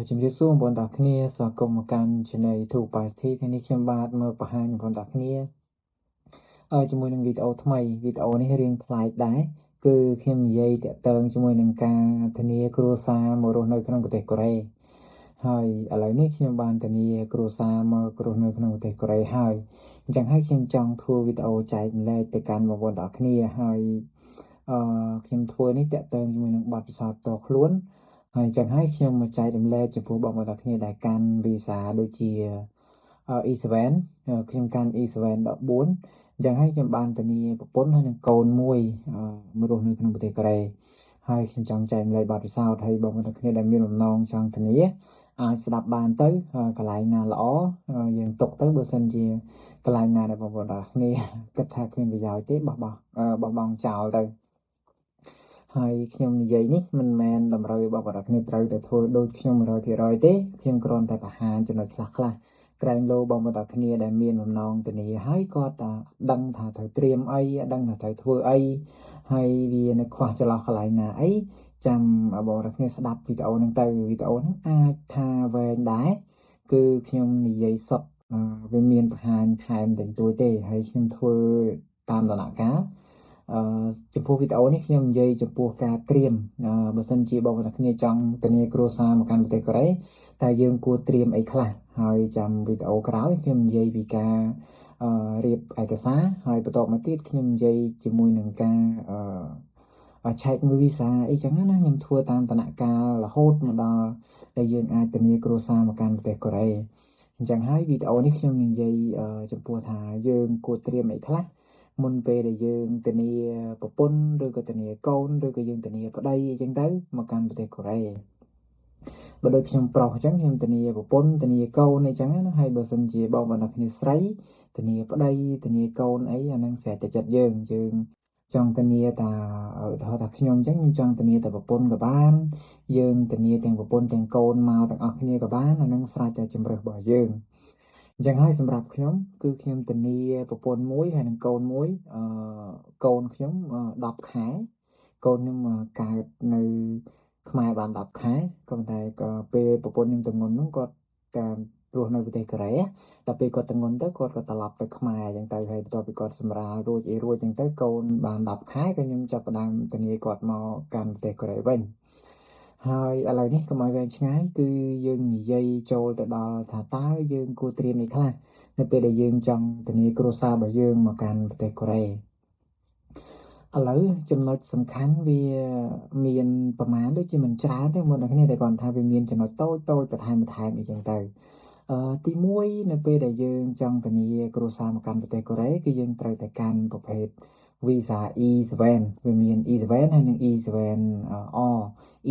ជំរាបសួរបងប្អូនទាំងគ្នាស្វាគមន៍មកកាន់ Channel YouTube Party ថ្ងៃនេះខ្ញុំបាទមើលបង្ហាញបងប្អូនទាំងគ្នាជាមួយនឹងវីដេអូថ្មីវីដេអូនេះរៀងប្លែកដែរគឺខ្ញុំនិយាយតាក់ទងជាមួយនឹងការធានាគ្រួសារមករស់នៅក្នុងប្រទេសកូរ៉េហើយឥឡូវនេះខ្ញុំបានធានាគ្រួសារមករស់នៅក្នុងប្រទេសកូរ៉េហើយអញ្ចឹងហើយខ្ញុំចង់ធ្វើវីដេអូចែកម្លែកទៅកាន់បងប្អូនទាំងគ្នាហើយខ្ញុំធ្វើនេះតាក់ទងជាមួយនឹងបទពិសោធន៍ផ្ទាល់ខ្លួនហើយអញ្ចឹងហើយខ្ញុំមកចែករំលែកចំពោះបងប្អូនទាំងគ្នាដែលកាន់វីសាដូចជាE7 ខ្ញុំកាន់ E7 14អញ្ចឹងហើយខ្ញុំបានធានាប្រពន្ធហើយនឹងកូនមួយមករស់នៅក្នុងប្រទេសកូរ៉េហើយខ្ញុំចង់ចែករំលែកបទពិសោធន៍ហើយបងប្អូនទាំងគ្នាដែលមានបំណងចង់ធានាអាចស្ដាប់បានទៅកន្លែងណាល្អយើងទុកទៅបើសិនជាកន្លែងណាដែលបងប្អូនទាំងគ្នាគិតថាគ្មានប្រយោជន៍ទេបោះបង់ចោលទៅហើយខ្ញុំនិយាយនេះមិនមែនតម្រូវឲ្យបងប្អូនគ្នាត្រូវតែធ្វើដូចខ្ញុំ100%ទេខ្ញុំគ្រាន់តែបង្ហាញចំណុចខ្លះក្រែងលោបងប្អូនគ្នាដែលមានបំណងធានាហើយគាត់ដឹងថាត្រូវត្រៀមអីដឹងថាត្រូវធ្វើអីហើយវានៅខ្វះចន្លោះកន្លែងណាអីចាំបងប្អូនគ្នាស្ដាប់វីដេអូហ្នឹងទៅវីដេអូហ្នឹងអាចថាវែងដែរគឺខ្ញុំនិយាយសុទ្ធវាមានបង្ហាញថែមតិចតួចទេហើយខ្ញុំធ្វើតាមដំណាក់កាលចំពោះវីដេអូនេះខ្ញុំនិយាយចំពោះការត្រៀមបើសិនជាបងប្អូនគ្នាចង់ធានាគ្រួសារមកកាន់ប្រទេសកូរ៉េតែយើងគួរត្រៀមអីខ្លះហើយចាំវីដេអូក្រោយខ្ញុំនិយាយពីការរៀបឯកសារហើយបន្តមកទៀតខ្ញុំនិយាយជាមួយនឹងការឆែកមួយវីសាអីចឹងណាខ្ញុំធ្វើតាមដំណាក់កាលរហូតមកដល់ដែលយើងអាចធានាគ្រួសារមកកាន់ប្រទេសកូរ៉េអញ្ចឹងហើយវីដេអូនេះខ្ញុំនិយាយចំពោះថាយើងគួរត្រៀមអីខ្លះមុនពេលដែលយើងធានាប្រពន្ធឬក៏ធានាកូនឬក៏យើងធានាប្តីអីចឹងទៅមកកាន់ប្រទេសកូរ៉េបើដូចខ្ញុំប្រុសអញ្ចឹងខ្ញុំធានាប្រពន្ធធានាកូនអីចឹងណាហើយបើសិនជាបងប្អូនគ្នាស្រីធានាប្តីធានាកូនអីអាហ្នឹងស្រេចតែចិត្តយើងចង់ធានាតាឧទាហរណ៍ថាខ្ញុំអញ្ចឹងខ្ញុំចង់ធានាតែប្រពន្ធក៏បានយើងធានាទាំងប្រពន្ធទាំងកូនមកទាំងអស់គ្នាក៏បានអាហ្នឹងស្រេចតែជំរើសរបស់យើងអញ្ចឹងហើយសម្រាប់ខ្ញុំគឺខ្ញុំធានាប្រពន្ធមួយហើយនឹងកូនមួយកូនខ្ញុំ10ខែកូនខ្ញុំកើតនៅខ្មែរបាន10ខែក៏ប៉ុន្តែក៏ពេលប្រពន្ធខ្ញុំទម្ងន់នោះគាត់តាមរស់នៅប្រទេសកូរ៉េដល់ពេលគាត់ទម្ងន់ទៅគាត់ក៏ត្រឡប់ទៅខ្មែរអញ្ចឹងទៅហើយបន្ទាប់ពីគាត់សម្រាលរួចអញ្ចឹងទៅកូនបាន10ខែក៏ខ្ញុំចាប់ផ្ដើមធានាគាត់មកកាន់ប្រទេសកូរ៉េវិញហើយឥឡូវនេះកុំឲ្យវែងឆ្ងាយគឺយើងនិយាយចូលទៅដល់ថាតើយើងគួរត្រៀមអីខ្លះនៅពេលដែលយើងចង់ធានាគ្រួសាររបស់យើងមកកាន់ប្រទេសកូរ៉េឥឡូវចំណុចសំខាន់វាមានប្រមាណដូចជាមិនច្រើនទេមុនគ្នាតែគាត់ថាវាមានចំណុចតូចបន្ថែមអីចឹងទៅទី1នៅពេលដែលយើងចង់ធានាគ្រួសារមកកាន់ប្រទេសកូរ៉េគឺយើងត្រូវតែកាន់ប្រភេទ Visa E7 វាមាន E7 ហើយនិង E7R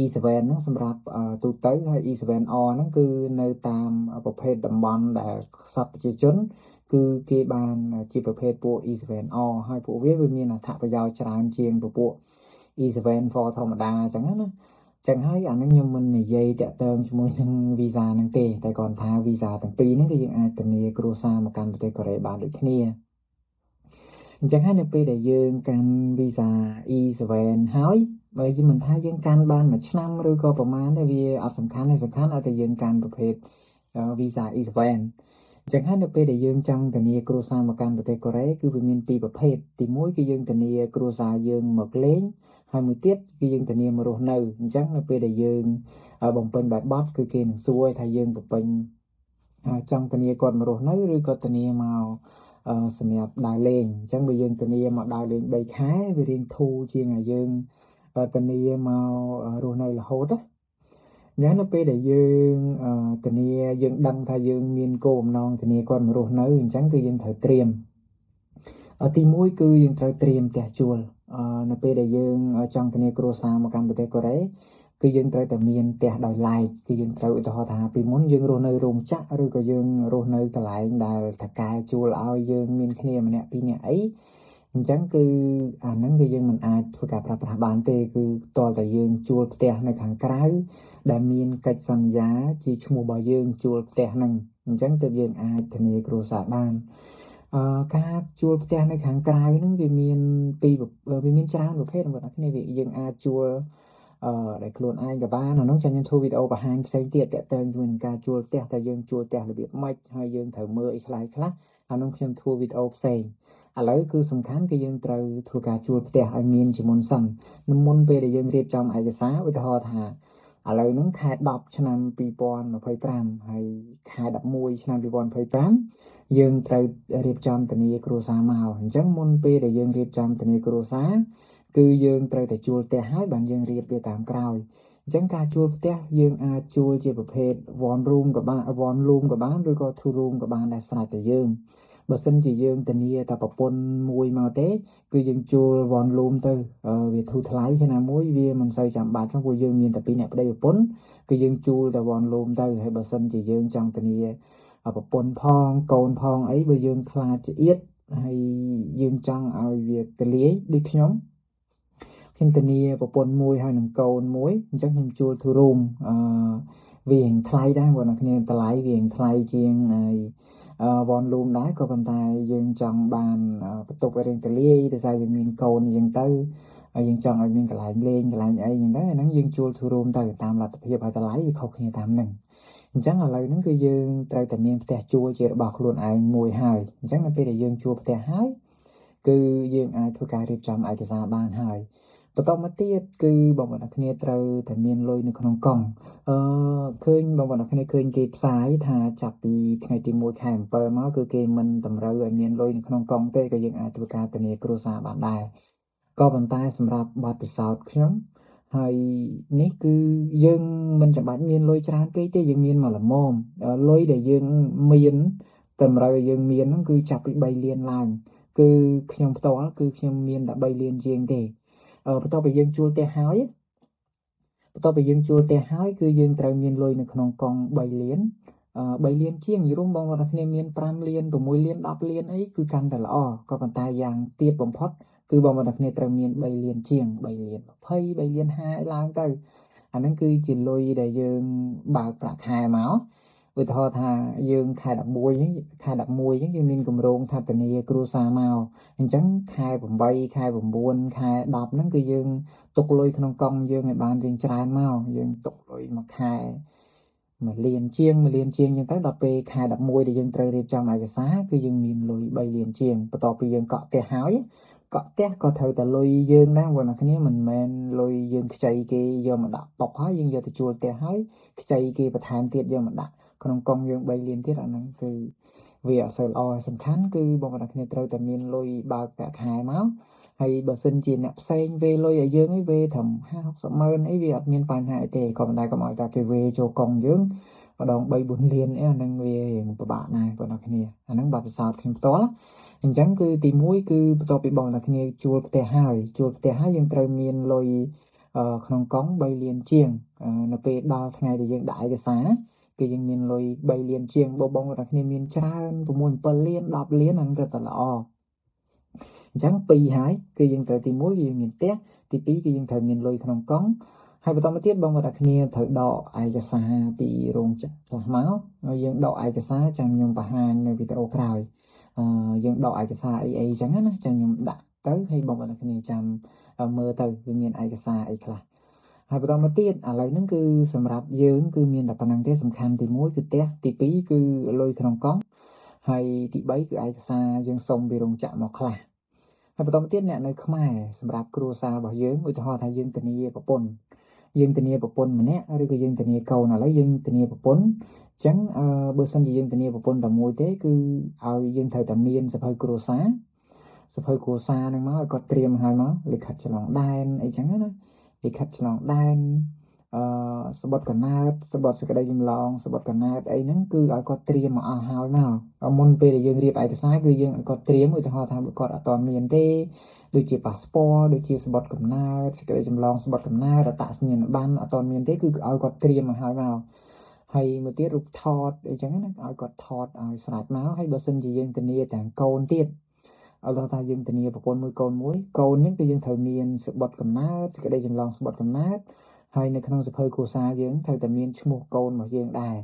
E7 ហ្នឹងសម្រាប់ទូទៅហើយ E7R ហ្នឹងគឺនៅតាមប្រភេទតំបន់ដែលខ្សត់ប្រជាជនគឺគេបានជាប្រភេទពួក E7R ហើយពួកវាមានអត្ថប្រយោជន៍ច្រើនជាងពួក E7 ធម្មតាអញ្ចឹងណាចឹងហើយអានឹងខ្ញុំមិននិយាយតាក់ទងជាមួយនឹងវីសាហ្នឹងទេតែគ្រាន់ថាវីសាទាំងពីរហ្នឹងគឺយើងអាចធានាគ្រួសារមកកាន់ប្រទេសកូរ៉េបានដូចគ្នាអញ្ចឹងហើយនៅពេលដែលយើងកាន់វីសា E7 ហើយបើយើងមិនថាយើងកាន់បាន1ឆ្នាំឬក៏ប្រហែលទេវាអត់សំខាន់ទេសំខាន់ឲ្យតែយើងកាន់ប្រភេទវីសា E7 អញ្ចឹងហើយនៅពេលដែលយើងចង់ធានាគ្រួសារមកកាន់ប្រទេសកូរ៉េគឺវាមានពីរប្រភេទទី1គឺយើងធានាគ្រួសារយើងមកលេងហើយមួយទៀតគឺយើងធានាមករស់នៅអញ្ចឹងនៅពេលដែលយើងបំពេញបែបបទគឺគេនឹងសួរថាយើងបំពេញចង់ធានាគាត់មករស់នៅឬក៏ធានាមកសម្រាប់ដើរលេងអញ្ចឹងបើយើងធានាមកដើរលេង3ខែវារៀងធូរជាងឲ្យយើងធានាមករស់នៅរហូតណាយ៉ាងនៅពេលដែលយើងធានាយើងដឹងថាយើងមានគោលបំណងធានាគាត់មករស់នៅអញ្ចឹងគឺយើងត្រូវត្រៀមទី1គឺយើងត្រូវត្រៀមផ្ទះជួលនៅពេលដែលយើងចង់ធានាគ្រួសារមកកាន់ប្រទេសកូរ៉េគឺយើងត្រូវតែមានផ្ទះដោយឡែកគឺយើងត្រូវឧទាហរណ៍ថាពីមុនយើងរស់នៅរោងចក្រឬក៏យើងរស់នៅកន្លែងដែលតកែជួលឲ្យយើងមានគ្នាម្នាក់ពីរនាក់អីអញ្ចឹងគឺអាហ្នឹងគឺយើងមិនអាចធ្វើការប្រើប្រាស់បានទេគឺតលតែយើងជួលផ្ទះនៅខាងក្រៅដែលមានកិច្ចសន្យាជាឈ្មោះរបស់យើងជួលផ្ទះហ្នឹងអញ្ចឹងទើបយើងអាចធានាគ្រួសារបានការជួលផ្ទះនៅខាងក្រៅហ្នឹងវាមានច្រើនប្រភេទបងប្អូនគ្នាយើងអាចជួល đểខ្លួនឯងក៏បានអានោះចាំខ្ញុំធ្វើវីដេអូបង្ហាញផ្សេងទៀតតាក់ទងជាមួយនឹងការជួលផ្ទះតែយើងជួលផ្ទះរបៀបម៉េចហើយយើងត្រូវមើលអីខ្លះអានោះខ្ញុំធ្វើវីដេអូផ្សេងឥឡូវគឺសំខាន់គឺយើងត្រូវធ្វើការជួលផ្ទះឲ្យមានជាមុនសិនមុនពេលដែលយើងរៀបចំឯកសារឧទាហរណ៍ថាឥឡូវហ្នឹងខែ10ឆ្នាំ2025ហើយខែ11ឆ្នាំ2025យើងត្រូវរៀបចំធានាគ្រួសារមកអញ្ចឹងមុនពេលដែលយើងរៀបចំធានាគ្រួសារគឺយើងត្រូវតែជួលផ្ទះហើយបានយើងរៀបវាតាមក្រោយអញ្ចឹងការជួលផ្ទះយើងអាចជួលជាប្រភេទ one room ក៏បាន one room ក៏បានឬក៏ two room ក៏បានដែរស្រេចតែយើងបើសិនជាយើងធានាតែប្រពន្ធមួយមកទេគឺយើងជួល one room ទៅវាធូរថ្លៃខណៈមួយវាមិនសូវចាំបាច់ព្រោះយើងមានតែពីរអ្នកប្តីប្រពន្ធគឺយើងជួលតែ one room ទៅហើយបើសិនជាយើងចង់ធានាប្រពន្ធផងកូនផងអីបើយើងខ្លាចជាអៀតហើយយើងចង់ឲ្យវាទលាយដូចខ្ញុំធានាប្រពន្ធមួយហើយនឹងកូនមួយអញ្ចឹងខ្ញុំជួល two room វារៀងថ្លៃដែរបងប្អូនគ្នាតម្លៃវារៀងថ្លៃជាងone room ដែរក៏ប៉ុន្តែយើងចង់បានបន្ទប់រៀងទលាយដោយសារយើងមានកូនអញ្ចឹងទៅហើយយើងចង់ឲ្យមានកន្លែងលេងកន្លែងអីអញ្ចឹងទៅអាហ្នឹងយើងជួល two room ទៅតាមលទ្ធភាពហើយតម្លៃវាខុសគ្នាតាមហ្នឹងអញ្ចឹងឥឡូវហ្នឹងគឺយើងត្រូវតែមានផ្ទះជួលជារបស់ខ្លួនឯងមួយហើយអញ្ចឹងនៅពេលដែលយើងជួលផ្ទះហើយគឺយើងអាចធ្វើការរៀបចំឯកសារបានហើយបន្តមកទៀតគឺបងប្អូនគ្នាត្រូវតែមានលុយនៅក្នុងកង់ឃើញបងប្អូនគ្នាឃើញគេផ្សាយថាចាប់ពីថ្ងៃទី1ខែ7មកគឺគេមិនតម្រូវឲ្យមានលុយនៅក្នុងកង់ទេក៏យើងអាចធ្វើការធានាគ្រួសារបានដែរក៏ប៉ុន្តែសម្រាប់បទពិសោធន៍ខ្ញុំហើយនេះគឺយើងមិនចាំបាច់មានលុយច្រើនពេកទេយើងមានមកល្មមលុយដែលយើងមានតម្រូវឲ្យយើងមានហ្នឹងគឺចាប់ពី3លានឡើងគឺខ្ញុំផ្ទាល់គឺខ្ញុំមានតែ3លានជាងទេបន្ទាប់ពីយើងជួលផ្ទះហើយគឺយើងត្រូវមានលុយនៅក្នុងកង់3លាន3លានជាងយល់បងប្អូនគ្នាមាន5លាន6លាន10លានអីគឺកាន់តែល្អក៏ប៉ុន្តែយ៉ាងទាបបំផុតគឺបងប្អូនគ្នាត្រូវមាន3លានជាង3លាន20 3លាន50ឡើងទៅអាហ្នឹងគឺជាលុយដែលយើងបើកប្រាក់ខែមកឧទាហរណ៍ថាយើងខែ11ខែ11យើងមានគម្រោងថាធានាគ្រួសារមកអញ្ចឹងខែ8ខែ9ខែ10ហ្នឹងគឺយើងទុកលុយក្នុងកង់យើងឲ្យបានរៀងច្រើនមកយើងទុកលុយមួយខែ1លានជាងចឹងទៅដល់ពេលខែ11ដែលយើងត្រូវរៀបចំឯកសារគឺយើងមានលុយ3លានជាងបន្ទាប់ពីយើងកក់ផ្ទះហើយកក់ផ្ទះក៏ត្រូវតែលុយយើងដែរបងប្អូនគ្នាមិនមែនលុយយើងខ្ចីគេយកមកដាក់ប៉ុកហើយយើងយកទៅជួលផ្ទះហើយខ្ចីគេបន្ថែមទៀតយកមកដាក់ក្នុងកង់យើង3លានទៀតអាហ្នឹងគឺវាអត់សូវល្អសំខាន់គឺបងប្អូនគ្នាត្រូវតែមានលុយបើកប្រាក់ខែមកហើយបើសិនជាអ្នកផ្សេងវេលុយឲ្យយើងឯងវេត្រឹម50-60ម៉ឺនអីវាអត់មានបញ្ហាអីទេក៏ប៉ុន្តែកុំឲ្យតែគេវេចូលកង់យើងម្ដង3-4លានអីអាហ្នឹងវាពិបាកដែរបងប្អូនគ្នាអាហ្នឹងបាត់ពិសោធន៍ខ្ញុំផ្ទាល់អញ្ចឹងគឺទី1គឺបន្ទាប់ពីបងប្អូនគ្នាជួលផ្ទះហើយយើងត្រូវមានលុយក្នុងកង់3លានជាងនៅពេលដល់ថ្ងៃដែលយើងដាក់ឯកសារគឺយើងមានលុយ3លានជាងបងប្អូនគ្នាមានច្រើន6-7លាន10លានអានឹងrất làល្អអញ្ចឹង2ហើយគឺយើងត្រូវទី1គឺយើងមានផ្ទះទី2គឺយើងត្រូវមានលុយក្នុងកង់ហើយបន្តមកទៀតបងប្អូនគ្នាត្រូវដកឯកសារពីរោងចក្រខ្លះមកហើយយើងដកឯកសារចាំខ្ញុំបង្ហាញនៅវីដេអូក្រោយយើងដកឯកសារអីអញ្ចឹងណាចាំខ្ញុំដាក់ទៅហើយបងប្អូនគ្នាចាំមើលទៅវាមានឯកសារអីខ្លះហើយបន្តមកទៀតឥឡូវហ្នឹងគឺសម្រាប់យើងគឺមានតែប៉ុណ្្នឹងទេសំខាន់ទី1គឺផ្ទះទី2គឺលុយក្នុងកង់ហើយទី3គឺឯកសារយើងសុំពីរោងចក្រមកខ្លះហើយបន្តមកទៀតអ្នកនៅខ្មែរសម្រាប់គ្រួសាររបស់យើងឧទាហរណ៍ថាយើងធានាប្រពន្ធម្នាក់ឬក៏យើងធានាកូនឥឡូវយើងធានាប្រពន្ធអញ្ចឹងបើសិនជាយើងធានាប្រពន្ធតែមួយទេគឺឲ្យយើងត្រូវតែមានសភៅគ្រួសារហ្នឹងមកឲ្យគាត់ត្រៀមឲ្យមកលិខិតឆ្លងដែនអីចឹងណាលិខិតឆ្លងដែនសបុតកំណើតសបុតសេចក្តីចម្លងសបុតកំណើតអីហ្នឹងគឺឲ្យគាត់ត្រៀមមកអស់ហើយមកមុនពេលដែលយើងរៀបឯកសារគឺយើងឲ្យគាត់ត្រៀមឧទាហរណ៍ថាគាត់អត់ទាន់មានទេដូចជាប៉ាសពតដូចជាសបុតកំណើតសេចក្តីចម្លងសបុតកំណើតអត្តសញ្ញាណប័ណ្ណអត់ទាន់មានទេគឺឲ្យគាត់ត្រៀមមកហើយមកហើយមួយទៀតរូបថតអីចឹងណាឲ្យគាត់ថតឲ្យស្រេចមកហើយបើសិនជាយើងធានាទាំងកូនទៀតឲ្យថាយើងធានាប្រពន្ធមួយកូននេះគឺយើងត្រូវមានសបុតកំណើតសេចក្តីចម្លងសបុតកំណើតហើយនៅក្នុងសភៅគ្រួសារយើងត្រូវតែមានឈ្មោះកូនរបស់យើងដែរ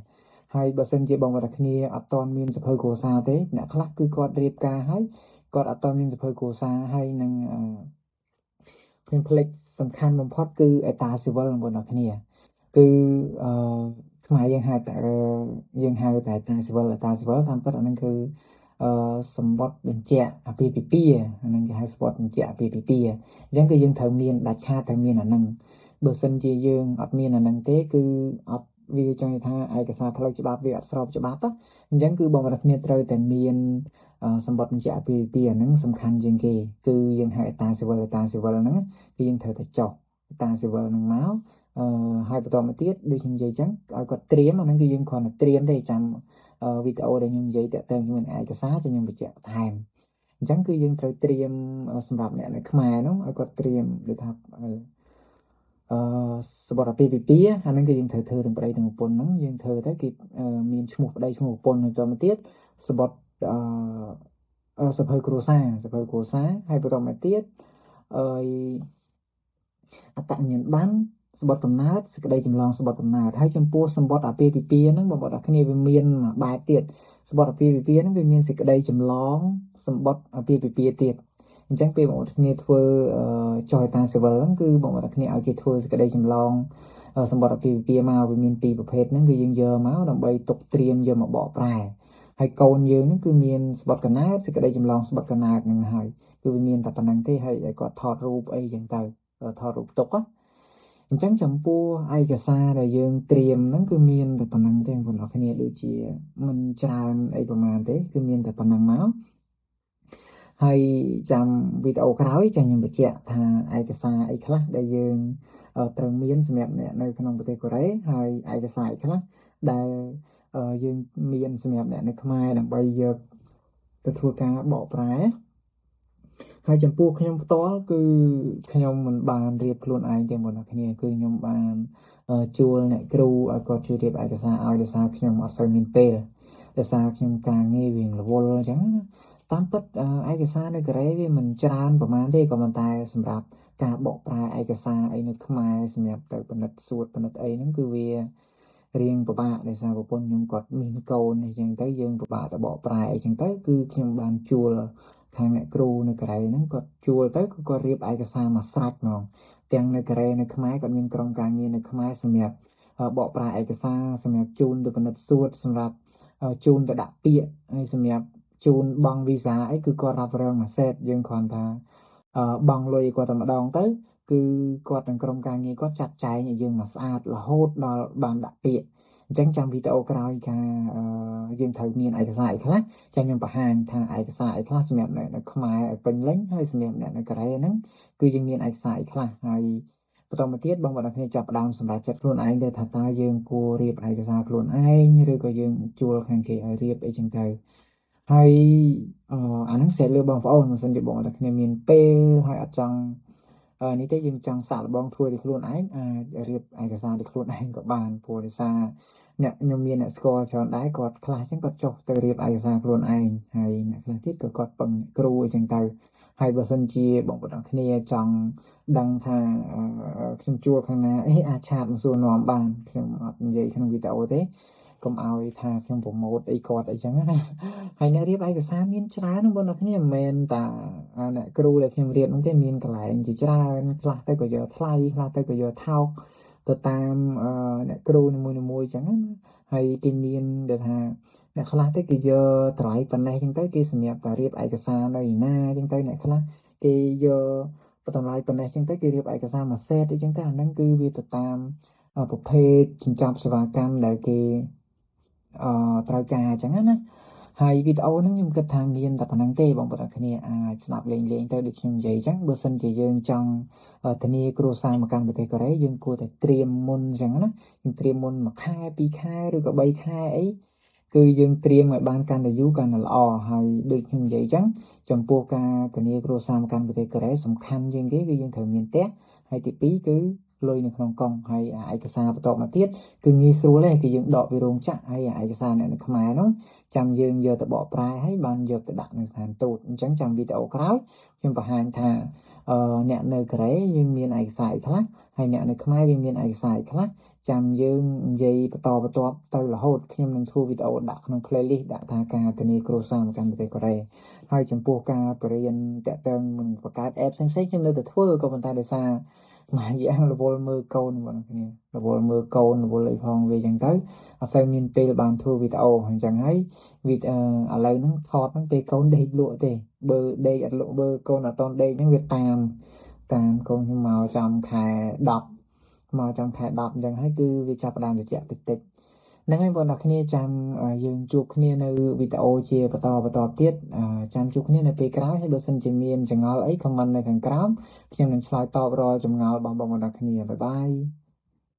ហើយបើសិនជាបងប្អូនគ្នាអត់ទាន់មានសភៅគ្រួសារទេអ្នកខ្លះគឺគាត់រៀបការហើយគាត់អត់ទាន់មានសភៅគ្រួសារហើយនឹង ខ្ញុំភ្លេចសំខាន់បំផុតគឺឯតាស៊ីវិលបងប្អូនអរគ្នាគឺខ្មែរយើងហៅតែឯតាស៊ីវិលតាមពិតអាហ្នឹងគឺសម្បត្តិបញ្ជាក់អាពាហ៍ពិពាហ៍អាហ្នឹងគេហៅសម្បត្តិបញ្ជាក់អាពាហ៍ពិពាហ៍អញ្ចឹងគឺយើងត្រូវមានដាច់ខាតត្រូវមានអាហ្នឹងបើសិនជាយើងអត់មានអាហ្នឹងទេគឺអត់វាចង់និយាយថាឯកសារផ្លូវច្បាប់វាអត់ស្របច្បាប់អញ្ចឹងគឺបងប្អូនគ្នាត្រូវតែមានសម្បត្តិបញ្ជាក់អាពាហ៍ពិពាហ៍ហ្នឹងសំខាន់ជាងគេគឺយើងហៅឯតាស៊ីវិលហ្នឹងគឺយើងត្រូវតែចុះឯតាស៊ីវិលហ្នឹងមកហើយបន្តមកទៀតដូចខ្ញុំនិយាយអញ្ចឹងឲ្យគាត់ត្រៀមអាហ្នឹងគឺយើងគ្រាន់តែត្រៀមទេចាំវីដេអូដែលខ្ញុំនិយាយតាក់ទងជាមួយឯកសារchoខ្ញុំបញ្ជាក់បន្ថែមអញ្ចឹងគឺយើងត្រូវត្រៀមសម្រាប់អ្នកនៅខ្មែរហ្នឹងឲ្យគាត់ត្រៀមដូចថាសម្បត្តិអាពាហ៍ពិពាហ៍អាហ្នឹងគឺយើងត្រូវធ្វើទាំងប្តីទាំងប្រពន្ធហ្នឹងយើងធ្វើទៅគេមានឈ្មោះប្តីឈ្មោះប្រពន្ធហើយបន្តមកទៀតសម្បត្តិសភៅគ្រួសារហើយបន្តមកទៀតអត្តញ្ញាណប័ណ្ណសម្បត្តិកំណើតសេចក្តីចម្លងសម្បត្តិកំណើតហើយចំពោះសម្បត្តិអាពាហ៍ពិពាហ៍ហ្នឹងបងប្អូនអ្នកគ្នាវាមានបែបទៀតសម្បត្តិអាពាហ៍ពិពាហ៍ហ្នឹងវាមានសេចក្តីចម្លងសម្បត្តិអាពាហ៍ពិពាហ៍ទៀតអញ្ចឹងពេលបងប្អូនគ្នាធ្វើចុះឯតាស៊ីវិលហ្នឹងគឺបងប្អូនគ្នាឲ្យគេធ្វើសេចក្តីចម្លងសម្បត្តិអាពាហ៍ពិពាហ៍មកវាមានពីរប្រភេទហ្នឹងគឺយើងយកមកដើម្បីទុកត្រៀមយកមកបកប្រែហើយកូនយើងហ្នឹងគឺមានសម្បត្តិកំណើតសេចក្តីចម្លងសម្បត្តិកំណើតហ្នឹងហើយគឺវាមានតែប៉ុណ្្នឹងទេហើយឲ្យគាត់ថតរូបអីចឹងទៅថតរូបទុកអញ្ចឹងចំពោះឯកសារដែលយើងត្រៀមហ្នឹងគឺមានតែប៉ុណ្្នឹងទេបងប្អូនគ្នាដូចជាមិនច្រើនអីប្រហែលទេគឺមានតែប៉ុណ្្នឹងមកហើយចាំវីដេអូក្រោយចាំខ្ញុំបញ្ជាក់ថាឯកសារអីខ្លះដែលយើងត្រូវមានសម្រាប់អ្នកនៅក្នុងប្រទេសកូរ៉េហើយឯកសារអីខ្លះដែលយើងមានសម្រាប់អ្នកនៅខ្មែរដើម្បីយកទៅធ្វើការបកប្រែហើយចំពោះខ្ញុំផ្ទាល់គឺខ្ញុំមិនបានរៀបខ្លួនឯងទេបងប្អូនគ្នាគឺខ្ញុំបានជួលអ្នកគ្រូឲ្យគាត់ជួយរៀបឯកសារឲ្យដោយសារខ្ញុំអត់សូវមានពេលដោយសារខ្ញុំការងារវារវល់អញ្ចឹងតាមពិតឯកសារនៅកូរ៉េវាមិនច្រើនប្រហែលទេក៏ប៉ុន្តែសម្រាប់ការបកប្រែឯកសារអីនៅខ្មែរសម្រាប់ទៅពិនិត្យសួរពិនិត្យអីហ្នឹងគឺវារៀងពិបាកដោយសារប្រពន្ធខ្ញុំគាត់មានកូនអីចឹងទៅយើងពិបាកទៅបកប្រែអីចឹងទៅគឺខ្ញុំបានជួលខាងអ្នកគ្រូនៅកូរ៉េហ្នឹងគាត់ជួលទៅគឺគាត់រៀបឯកសារមកស្រេចហ្មងទាំងនៅកូរ៉េនៅខ្មែរគាត់មានក្រុមការងារនៅខ្មែរសម្រាប់បកប្រែឯកសារសម្រាប់ជូនទៅពិនិត្យសួរសម្រាប់ជូនទៅដាក់ពាក្យហើយសម្រាប់ជូនបង់វីសាអីគឺគាត់រ៉ាប់រងមួយសេតយើងគ្រាន់ថាបង់លុយគាត់តែម្ដងទៅគឺគាត់ទាំងក្រុមការងារគាត់ចាត់ចែងឲ្យយើងមកស្អាតរហូតដល់បានដាក់ពាក្យអញ្ចឹងចាំវីដេអូក្រោយថាយើងត្រូវមានឯកសារអីខ្លះចាំខ្ញុំបង្ហាញថាឯកសារអីខ្លះសម្រាប់អ្នកនៅខ្មែរឲ្យពេញលេញហើយសម្រាប់អ្នកនៅកូរ៉េហ្នឹងគឺយើងមានឯកសារអីខ្លះហើយបន្តមកទៀតបងប្អូនគ្នាចាប់ផ្ដើមសម្រាប់ចិត្តខ្លួនឯងទៅថាតើយើងគួររៀបឯកសារខ្លួនឯងឬក៏យើងជួលខាងគេឲ្យរៀបអីចឹងទៅហើយអាហ្នឹងសេលើបងប្អូនមិនសិនជាបងប្អូនគ្នាមានពេលហើយអត់ចង់នេះទេយើងចង់សាកល្បងធ្វើដោយខ្លួនឯងអាចរៀបឯកសារដោយខ្លួនឯងក៏បានព្រោះដោយសារអ្នកខ្ញុំមានអ្នកស្គាល់ច្រើនដែរគាត់ខ្លះអញ្ចឹងគាត់ចុះទៅរៀបឯកសារខ្លួនឯងហើយអ្នកខ្លះទៀតក៏គាត់ពឹងគ្រូអញ្ចឹងទៅហើយបើសិនជាបងប្អូនគ្នាចង់ដឹងថាខ្ញុំជួលខាងណាអាចឆាតមកសួរនាំបានខ្ញុំអត់និយាយក្នុងវីដេអូទេកុំឲ្យថាខ្ញុំប្រម៉ូទអីគាត់អីចឹងណាហើយអ្នករៀបឯកសារមានច្រើនបងប្អូនគ្នាមិនមែនតែអ្នកគ្រូដែលខ្ញុំរៀបនោះទេមានកន្លែងជាច្រើនខ្លះទៅក៏យកថ្លៃខ្លះទៅក៏យកថោកទៅតាមអ្នកគ្រូនីមួយៗចឹងណាហើយគេមានដែលថាអ្នកខ្លះទៅគេយកតម្លៃប៉ុណ្ណេះចឹងទៅគេសម្រាប់តែរៀបឯកសារនៅឯណាចឹងទៅអ្នកខ្លះគេយកតម្លៃប៉ុណ្ណេះចឹងទៅគេរៀបឯកសារមួយសេតអីចឹងទៅអាហ្នឹងគឺវាទៅតាមប្រភេទចិញ្ចប់សេវាកម្មដែលគេត្រូវការអញ្ចឹងណាហើយវីដេអូហ្នឹងខ្ញុំគិតថាមានតែប៉ុណ្្នឹងទេបងប្អូនគ្នាអាចស្ដាប់លេងទៅដូចខ្ញុំនិយាយអញ្ចឹងបើសិនជាយើងចង់ធានាគ្រួសារមកកាន់ប្រទេសកូរ៉េយើងគួរតែត្រៀមមុនអញ្ចឹងណាយើងត្រៀមមុន1ខែ2ខែឬក៏3ខែអីគឺយើងត្រៀមឲ្យបានកាន់តែយូរកាន់តែល្អហើយដូចខ្ញុំនិយាយអញ្ចឹងចំពោះការធានាគ្រួសារមកកាន់ប្រទេសកូរ៉េសំខាន់ជាងគេគឺយើងត្រូវមានផ្ទះហើយទី2គឺលុយនៅក្នុងកង់ហើយឯកសារបន្តមកទៀតគឺងាយស្រួលទេគឺយើងដកពីរោងចក្រហើយឯកសារនៅខ្មែរហ្នឹងចាំយើងយកទៅបកប្រែហើយបានយកទៅដាក់នៅស្ថានទូតអញ្ចឹងចាំវីដេអូក្រោយខ្ញុំបង្ហាញថា អ្នកនៅកូរ៉េយើងមានឯកសារខ្លះហើយអ្នកនៅខ្មែរយើងមានឯកសារខ្លះចាំយើងនិយាយបន្តបន្ទាប់ទៅរហូតខ្ញុំនឹងធ្វើវីដេអូដាក់ក្នុង playlist ដាក់ថាការធានាគ្រួសារនៅកាន់ប្រទេសកូរ៉េហើយចំពោះការបរៀនតាក់ទងនឹងបង្កើត app ផ្សេងៗខ្ញុំនៅតែធ្វើក៏ប៉ុន្តែដោយសារមួយយ៉ាងរវល់មើលកូនបងប្អូនរវល់មើលកូនរវល់អីផងវាអញ្ចឹងទៅអត់សូវមានពេលបានធ្វើវីដេអូអញ្ចឹងហើយឥឡូវហ្នឹងថតហ្នឹងពេលកូនដេកលក់ទេបើដេកអត់លក់បើកូនអត់តដេកហ្នឹងវាតាមកូនខ្ញុំមកចំខែ10អញ្ចឹងហើយគឺវាចាប់ផ្ដើមត្រជាក់តិចហ្នឹងហើយបងប្អូនគ្នាចាំយើងជួបគ្នានៅវីដេអូជាបន្តទៀតចាំជួបគ្នានៅពេលក្រោយហើយបើសិនជាមានចម្ងល់អី comment នៅខាងក្រោមខ្ញុំនឹងឆ្លើយតបរាល់ចម្ងល់របស់បងប្អូនគ្នាបាយបាយ